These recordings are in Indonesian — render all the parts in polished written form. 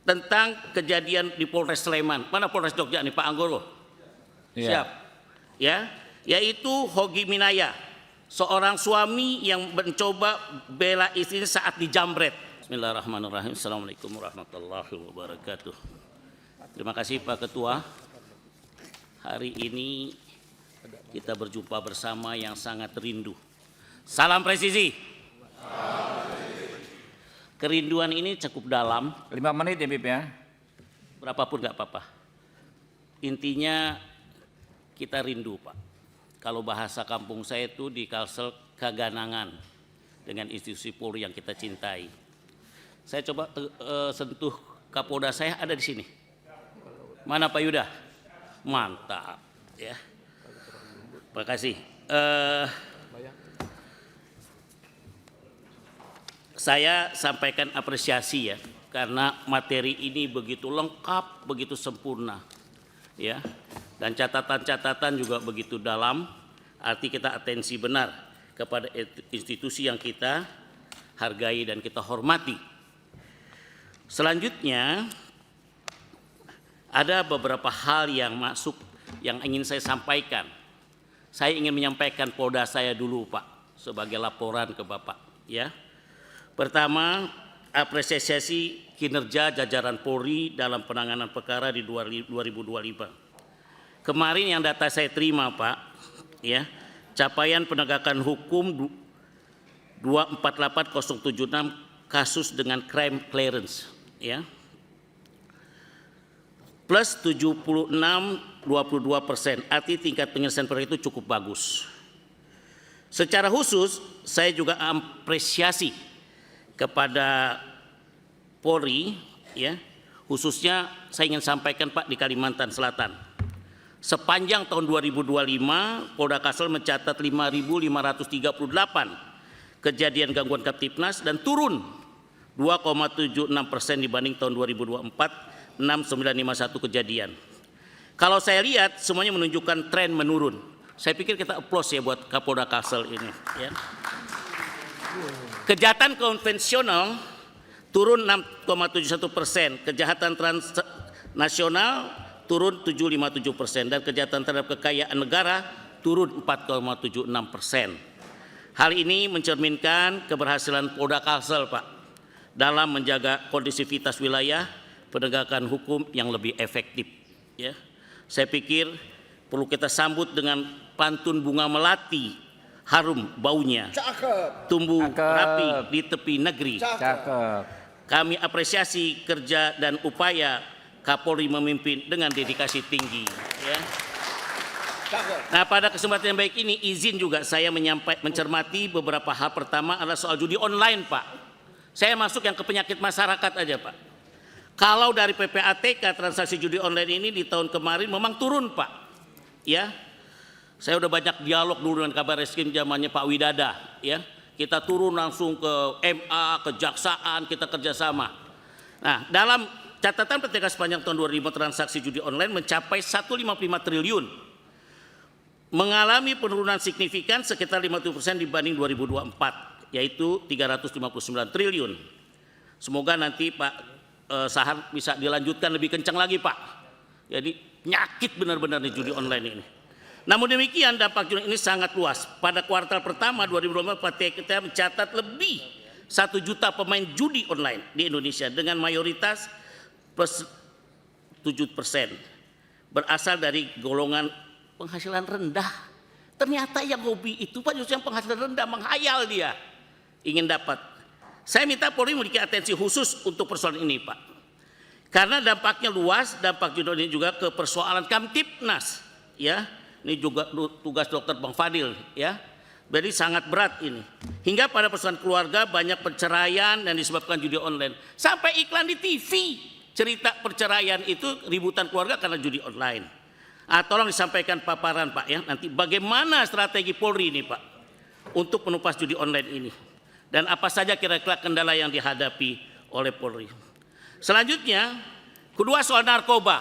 tentang kejadian di Polres Sleman. Mana Polres Jogja nih Pak Anggoro? Siap. Ya, yaitu Hogi Minaya, seorang suami yang mencoba bela istrinya saat dijamret. Bismillahirrahmanirrahim. Assalamualaikum warahmatullahi wabarakatuh. Terima kasih Pak Ketua. Hari ini kita berjumpa bersama yang sangat rindu. Salam presisi. Kerinduan ini cukup dalam. 5 menit ya Bib ya. Berapapun nggak apa-apa. Intinya kita rindu Pak. Kalau bahasa kampung saya itu di Kalsel keganangan dengan institusi Polri yang kita cintai. Saya coba sentuh Kapolda saya ada di sini. Mana Pak Yuda? Mantap ya. Terima kasih. Saya sampaikan apresiasi ya, karena materi ini begitu lengkap, begitu sempurna, ya, dan catatan-catatan juga begitu dalam. Arti kita atensi benar kepada institusi yang kita hargai dan kita hormati. Selanjutnya ada beberapa hal yang masuk yang ingin saya sampaikan. Saya ingin menyampaikan Polda saya dulu Pak, sebagai laporan ke Bapak, ya. Pertama, apresiasi kinerja jajaran Polri dalam penanganan perkara di 2025. Kemarin yang data saya terima Pak, ya, capaian penegakan hukum 248076 kasus dengan crime clearance, ya, plus 76,22%, arti tingkat penyelesaian perkara itu cukup bagus. Secara khusus, saya juga apresiasi kepada Polri, ya, khususnya saya ingin sampaikan Pak di Kalimantan Selatan. Sepanjang tahun 2025, Polda Kalsel mencatat 5.538 kejadian gangguan Kamtipnas dan turun 2,76% dibanding tahun 2024, 6.951 kejadian. Kalau saya lihat semuanya menunjukkan tren menurun. Saya pikir kita applause ya buat Kapolda Kalsel ini, ya. Kejahatan konvensional turun 6,71%, kejahatan transnasional turun 7,57% dan kejahatan terhadap kekayaan negara turun 4,76%. Hal ini mencerminkan keberhasilan Polda Kalsel Pak dalam menjaga kondisivitas wilayah penegakan hukum yang lebih efektif, ya. Saya pikir perlu kita sambut dengan pantun bunga melati. Harum baunya, tumbuh rapi di tepi negeri. Kami apresiasi kerja dan upaya Kapolri memimpin dengan dedikasi tinggi, ya. Nah, pada kesempatan yang baik ini izin juga saya mencermati beberapa hal. Pertama adalah soal judi online Pak. Saya masuk yang ke penyakit masyarakat aja Pak. Kalau dari PPATK transaksi judi online ini di tahun kemarin memang turun Pak, ya. Saya udah banyak dialog dulu dengan Kabar Reskrim zamannya Pak Widada, ya. Kita turun langsung ke MA, kejaksaan, kita kerjasama. Nah, dalam catatan PTK sepanjang tahun 2005 transaksi judi online mencapai 155 triliun. Mengalami penurunan signifikan sekitar 50% dibanding 2024, yaitu 359 triliun. Semoga nanti Pak Sahar bisa dilanjutkan lebih kencang lagi Pak. Jadi penyakit benar-benar di judi online ini. Namun demikian dampak judi ini sangat luas. Pada kuartal pertama 2024 kita mencatat lebih 1 juta pemain judi online di Indonesia dengan mayoritas plus 7% berasal dari golongan penghasilan rendah. Ternyata yang hobi itu Pak justru yang penghasilan rendah, menghayal dia ingin dapat. Saya minta Polri memiliki atensi khusus untuk persoalan ini Pak. Karena dampaknya luas, dampak judi ini juga ke persoalan Kamtipnas, ya. Ini juga tugas dokter Bang Fadil, ya. Jadi sangat berat ini. Hingga pada persoalan keluarga banyak perceraian yang disebabkan judi online. Sampai iklan di TV cerita perceraian itu ributan keluarga karena judi online. Tolong disampaikan paparan Pak, ya. Nanti bagaimana strategi Polri ini Pak untuk menumpas judi online ini. Dan apa saja kira-kira kendala yang dihadapi oleh Polri. Selanjutnya, kedua soal narkoba.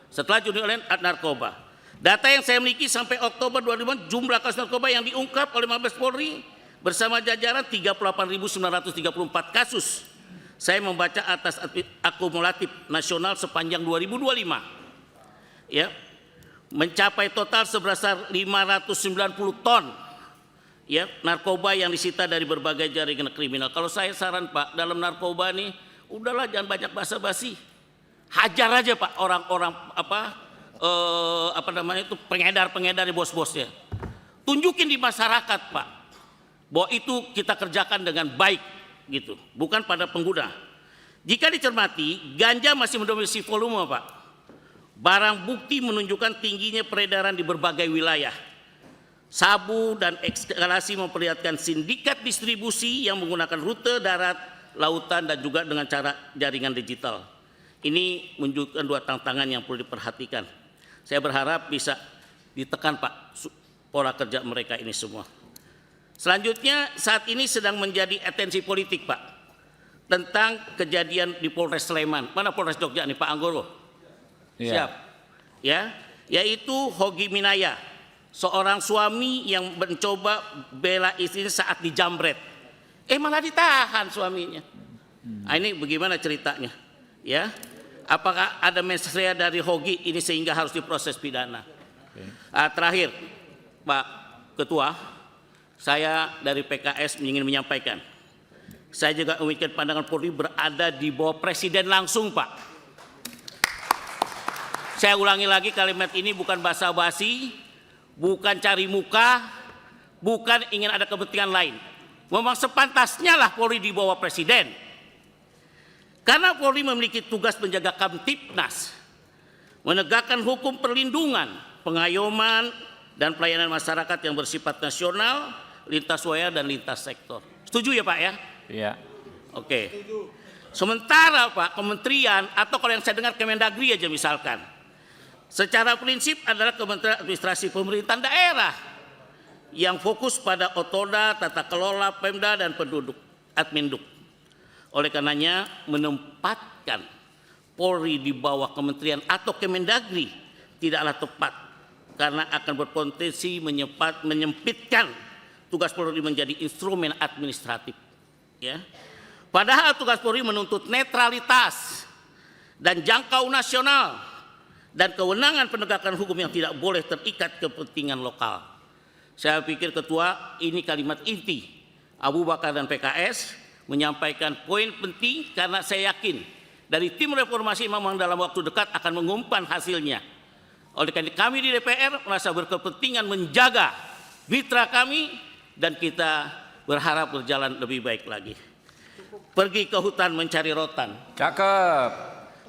Setelah judi online, narkoba. Data yang saya miliki sampai Oktober 2005 jumlah kasus narkoba yang diungkap oleh Mabes Polri bersama jajaran 38.934 kasus. Saya membaca atas akumulatif nasional sepanjang 2025, ya, mencapai total sebesar 590 ton, ya, narkoba yang disita dari berbagai jaringan kriminal. Kalau saya saran Pak, dalam narkoba nih, udahlah jangan banyak basa-basi, hajar aja Pak orang-orang pengedar-pengedar bos-bosnya. Tunjukin di masyarakat Pak, bahwa itu kita kerjakan dengan baik gitu, bukan pada pengguna. Jika dicermati, ganja masih mendominasi volume Pak. Barang bukti menunjukkan tingginya peredaran di berbagai wilayah. Sabu dan eskalasi memperlihatkan sindikat distribusi yang menggunakan rute darat, lautan, dan juga dengan cara jaringan digital. Ini menunjukkan dua tantangan yang perlu diperhatikan. Saya berharap bisa ditekan Pak pola kerja mereka ini semua. Selanjutnya, saat ini sedang menjadi atensi politik Pak, tentang kejadian di Polres Sleman. Mana Polres Jogja nih Pak Anggoro? Siap, ya, yaitu Hogi Minaya, seorang suami yang mencoba bela istrinya saat dijamret, malah ditahan suaminya. Nah, ini bagaimana ceritanya? Ya, apakah ada mens rea dari Hogi ini sehingga harus diproses pidana? Terakhir, Pak Ketua, saya dari PKS ingin menyampaikan, saya juga memiliki pandangan Polri berada di bawah Presiden langsung Pak. Saya ulangi lagi, kalimat ini bukan basa-basi, bukan cari muka, bukan ingin ada kepentingan lain. Memang sepantasnya lah Polri di bawah Presiden. Karena Polri memiliki tugas menjaga Kamtipnas, menegakkan hukum perlindungan, pengayoman, dan pelayanan masyarakat yang bersifat nasional, lintas wilayah dan lintas sektor. Setuju ya Pak ya? Iya. Oke. Sementara Pak, kementerian atau kalau yang saya dengar Kemendagri aja misalkan, secara prinsip adalah Kementerian Administrasi Pemerintahan Daerah yang fokus pada otoda, tata kelola, Pemda, dan penduduk, Adminduk. Oleh karenanya menempatkan Polri di bawah kementerian atau Kemendagri tidaklah tepat, karena akan berpotensi menyempitkan tugas Polri menjadi instrumen administratif. Ya. Padahal tugas Polri menuntut netralitas dan jangkau nasional, dan kewenangan penegakan hukum yang tidak boleh terikat kepentingan lokal. Saya pikir Ketua, ini kalimat inti Abu Bakar dan PKS menyampaikan poin penting, karena saya yakin dari tim reformasi memang dalam waktu dekat akan mengumpan hasilnya. Oleh karena kami di DPR merasa berkepentingan menjaga mitra kami, dan kita berharap berjalan lebih baik lagi. Pergi ke hutan mencari rotan. Cakep.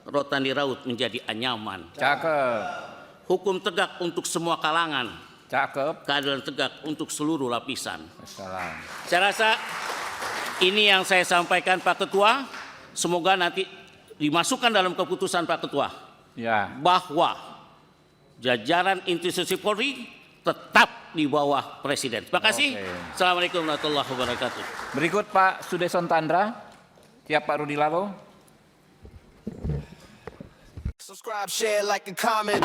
Rotan diraut menjadi anyaman. Cakep. Hukum tegak untuk semua kalangan. Cakep. Keadilan tegak untuk seluruh lapisan. Assalam. Saya rasa ini yang saya sampaikan Pak Ketua. Semoga nanti dimasukkan dalam keputusan Pak Ketua. Ya. Bahwa jajaran institusi Polri tetap di bawah Presiden. Terima kasih. Assalamualaikum warahmatullahi wabarakatuh. Berikut Pak Sudeson Tandra. Siap Pak Rudi Lalo. Subscribe, share, like, and comment.